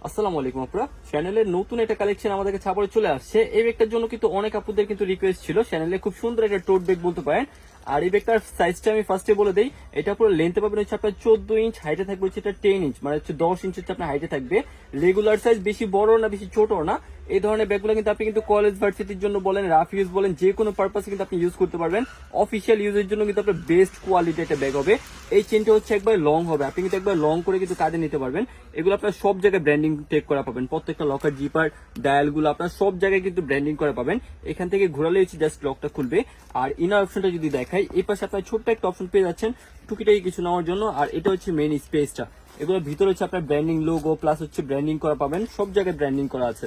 আসসালামু আলাইকুম আপুরা, চ্যানেলের নতুন একটা কালেকশন আমাদের কাছে আবার চলে আসছে। এই ব্যাগটার জন্য কিন্তু অনেক আপুদের কিন্তু রিকোয়েস্ট ছিল, চ্যানেলে খুব সুন্দর একটা টোট ব্যাগ বলতে পারেন। আর এই ব্যাগটার সাইজটা আমি ফার্স্টে বলে দিই। এটা পুরো লেন্থে পাবেন হচ্ছে আপনার 14 ইঞ্চ, হাইটে থাকবে হচ্ছে এটা 10 ইঞ্চ, মানে হচ্ছে 10 ইঞ্চ হচ্ছে আপনার হাইটে থাকবে। রেগুলার সাইজ, বেশি বড় না বেশি ছোট না। এই ধরনের ব্যাগগুলো কিন্তু আপনি কিন্তু কলেজ ভার্সিটির জন্য বলেন, রাফ ইউজ বলেন, যে কোনো পারপাসে কিন্তু আপনি ইউজ করতে পারবেন। অফিসিয়াল ইউজের জন্য কিন্তু আপনার বেস্ট কোয়ালিটি একটা ব্যাগ হবে। এই চেনটা হচ্ছে একবার লং হবে, আপনি কিন্তু একবার লং করে কিন্তু কাঁধে নিতে পারবেন। এগুলো আপনার সব জায়গায় ব্র্যান্ডিং টেক করা পাবেন, প্রত্যেকটা লকার জিপার ডায়াল গুলো আপনার সব জায়গায় কিন্তু ব্র্যান্ডিং করা পাবেন। এখান থেকে ঘোরালে হচ্ছে জাস্ট লকটা খুলবে। আর ইনার অপশনটা যদি দেখাই, এই পাশে আপনার ছোট্ট একটা অপশন পেয়ে যাচ্ছেন টুকিটাকি কিছু নেওয়ার জন্য। আর এটা হচ্ছে মেইন স্পেসটা, এগুলোর ভিতরে হচ্ছে আপনার ব্র্যান্ডিং লোগো প্লাস হচ্ছে ব্র্যান্ডিং করা পাবেন, সব জায়গায় ব্র্যান্ডিং করা আছে।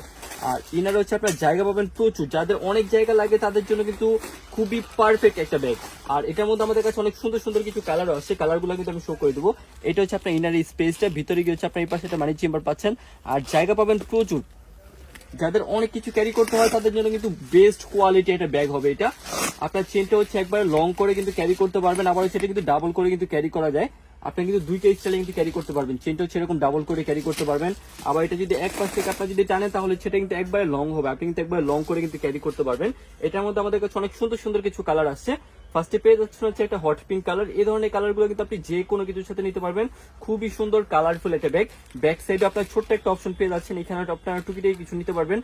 আর ইনার হচ্ছে আপনার জায়গা পাবেন প্রচুর, যাদের অনেক জায়গা লাগে তাদের জন্য কিন্তু খুবই পারফেক্ট একটা ব্যাগ। আর এটার মধ্যে আমাদের কাছে অনেক সুন্দর সুন্দর কিছু কালার আছে, কালারগুলো কিন্তু আমি শো করে দেবো। এটা হচ্ছে আপনার ইনার স্পেসটা, ভিতরে গিয়ে হচ্ছে আপনার এই পাশে একটা মানি চেম্বার পাচ্ছেন। আর জায়গা পাবেন প্রচুর, যাদের অনেক কিছু ক্যারি করতে হয় তাদের জন্য কিন্তু বেস্ট কোয়ালিটি একটা ব্যাগ হবে এটা। আপনার চেনটা হচ্ছে একবার লং করে কিন্তু ক্যারি করতে পারবেন, আবার সেটা কিন্তু ডাবল করে কিন্তু ক্যারি করা যায়। আপনি কিন্তু দুইটা স্টাইলে কিন্তু ক্যারি করতে পারবেন, চেনটা হচ্ছে এরকম ডাবল করে ক্যারি করতে পারবেন। আবার এটা যদি এক পাশ থেকে আপনার যদি টানেন তাহলে সেটা কিন্তু একবারে লং হবে, আপনি কিন্তু একবার লং করে কিন্তু ক্যারি করতে পারবেন। এটার মধ্যে আমাদের কাছে অনেক সুন্দর সুন্দর কিছু কালার আসছে। ফার্স্টে পেয়ে যাচ্ছেন হচ্ছে একটা হট পিঙ্ক কালার। এই ধরনের কালার গুলো কিন্তু আপনি যে কোনো কিছুর সাথে নিতে পারবেন। খুবই সুন্দর কালারফুল একটা ব্যাগ। ব্যাক সাইডে আপনার ছোট্ট একটা অপশন পেয়ে যাচ্ছেন, এখানে আপনারা টুকিটাকি কিছু নিতে পারবেন।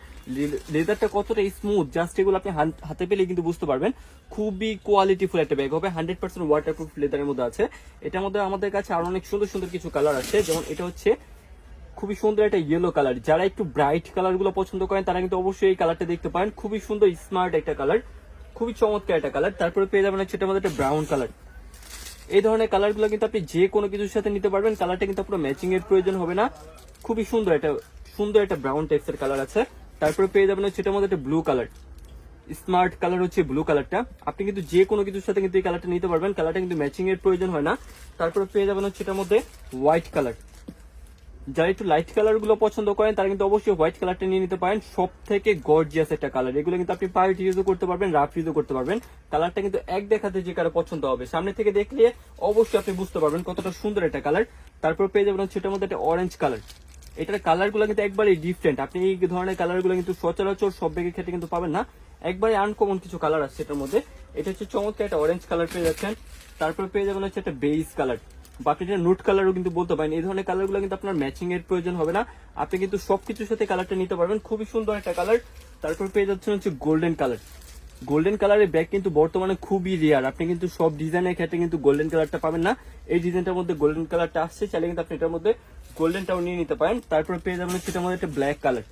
লেদারটা কতটা স্মুথ জাস্ট এগুলো আপনি হাতে পেলে কিন্তু বুঝতে পারবেন। খুবই কোয়ালিটিফুল একটা ব্যাগ হবে, 100% ওয়াটারপ্রুফ লেদারের মধ্যে আছে। এটার মধ্যে আমাদের কাছে আরো অনেক সুন্দর সুন্দর কিছু কালার আছে, যেমন এটা হচ্ছে খুবই সুন্দর একটা ইয়েলো কালার। যারা একটু ব্রাইট কালার গুলো পছন্দ করেন তারা কিন্তু অবশ্যই এই কালারটা দেখতে পারেন, খুবই সুন্দর স্মার্ট একটা কালার, খুবই চমৎকার একটা কালার। তারপরে পেয়ে যাবেন হচ্ছে এটার মধ্যে একটা ব্রাউন কালার। এই ধরনের কালার গুলো কিন্তু আপনি যে কোনো কিছুর সাথে নিতে পারবেন, কালারটা কিন্তু পুরো ম্যাচিং এর প্রয়োজন হবে না। খুবই সুন্দর একটা ব্রাউন টাইপসের কালার আছে। তারপরে পেয়ে যাবেন হচ্ছে এটার মধ্যে একটা ব্লু কালার, স্মার্ট কালার হচ্ছে ব্লু কালারটা। আপনি কিন্তু যে কোনো কিছুর সাথে কিন্তু এই কালারটা নিতে পারবেন, কালারটা কিন্তু ম্যাচিং এর প্রয়োজন হয় না। তারপরে পেয়ে যাবেন হচ্ছে এটার মধ্যে হোয়াইট কালার। যারা একটু লাইট কালার গুলো পছন্দ করেন তারা কিন্তু অবশ্যই হোয়াইট কালারটা নিয়ে নিতে পারেন, সব থেকে গর্জিয়াস একটা কালার। এগুলো কিন্তু আপনি পার্টি ইউজও করতে পারবেন, রাফ ইউজও করতে পারবেন। কালারটা কিন্তু এক দেখাতে যে কারো পছন্দ হবে, সামনে থেকে দেখলে অবশ্যই আপনি বুঝতে পারবেন কতটা সুন্দর একটা কালার। তারপর পেয়ে যাবেন হচ্ছে এটার মধ্যে একটা অরেঞ্জ কালার। এটার কালার গুলো কিন্তু একবারই ডিফারেন্ট, আপনি এই ধরনের কালার গুলো কিন্তু সচরাচর সব ব্যাগের ক্ষেত্রে কিন্তু পাবেন না। একবারে আনকমন কিছু কালার আছে এটার মধ্যে। এটা হচ্ছে চমৎকার একটা অরেঞ্জ কালার পেয়ে যাচ্ছেন। তারপর পেয়ে যাবেন হচ্ছে একটা বেজ কালার, বা আপনি এটা নোট কালারও কিন্তু বলতে পারেন। এই ধরনের কালার গুলো কিন্তু আপনার ম্যাচিং এর প্রয়োজন হবে না, আপনি কিন্তু সবকিছুর সাথে কালারটা নিতে পারবেন। খুবই সুন্দর একটা কালার। তারপর পেয়ে যাচ্ছেন হচ্ছে গোল্ডেন কালার। গোল্ডেন কালারের ব্যাগ কিন্তু বর্তমানে খুবই রেয়ার, আপনি কিন্তু সব ডিজাইনের ক্ষেত্রে কিন্তু গোল্ডেন কালারটা পাবেন না। এই ডিজাইনটার মধ্যে গোল্ডেন কালারটা আসছে, চাইলে কিন্তু আপনি এটার মধ্যে গোল্ডেনটাও নিয়ে নিতে পারেন। তারপর পেয়ে যাবেন সেটার মধ্যে একটা ব্ল্যাক কালার।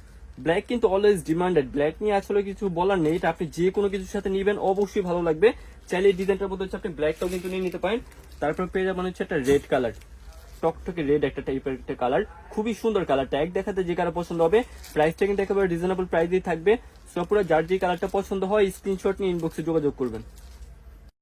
ব্ল্যাক কিন্তু অলওয়েজ ডিমান্ডেড, ব্ল্যাক নিয়ে আসলে কিছু বলার নেই, এটা আপনি যে কোনো কিছুর সাথে নিবেন অবশ্যই ভালো লাগবে। চাইলে এই ডিজাইনটার মধ্যে হচ্ছে আপনি ব্ল্যাকটাও কিন্তু নিয়ে নিতে পারেন। তারপর পেয়ে যাবেন হচ্ছে একটা রেড কালার, টকটকে রেড একটা টাইপের একটা কালার। খুবই সুন্দর কালারটা, এক দেখাতে যে কারো পছন্দ হবে। প্রাইসটা কিন্তু একেবারে রিজনেবল প্রাইসেই থাকবে। সো পুরো যার যে কালারটা পছন্দ হয় স্ক্রিনশট নিয়ে ইনবক্সে যোগাযোগ করবেন।